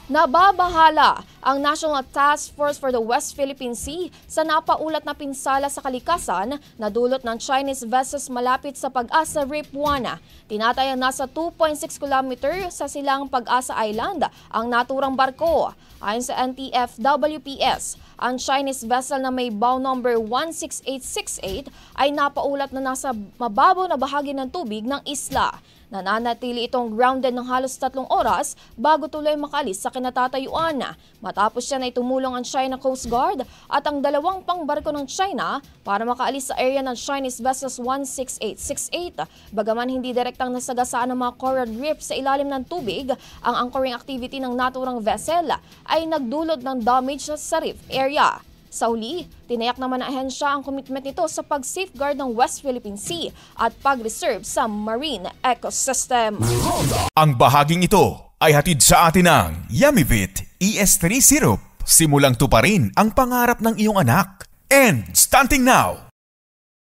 Nababahala ang National Task Force for the West Philippine Sea sa napaulat na pinsala sa kalikasan na dulot ng Chinese vessels malapit sa Pag-asa Reef 1. Tinatayang nasa 2.6 km sa silang Pag-asa Island ang naturang barko. Ayon sa NTF-WPS, ang Chinese vessel na may bow number 16868 ay napaulat na nasa mababaw na bahagi ng tubig ng isla. Nananatili itong grounded ng halos 3 oras bago tuloy makaalis sa kinatatayuan. Matapos siya na itumulong ang China Coast Guard at ang 2 pang barko ng China para makaalis sa area ng Chinese vessels 16868. Bagaman hindi direktang nasagasaan ng mga coral reef sa ilalim ng tubig, ang anchoring activity ng naturang vessel ay nagdulot ng damage sa reef area. Sa huli, tinayak naman ng ahensya ang commitment nito sa pag-safeguard ng West Philippine Sea at pag-reserve sa marine ecosystem. Ang bahaging ito ay hatid sa atin ng Yummyvit ES3 Syrup. Simulang tuparin ang pangarap ng iyong anak. And starting now!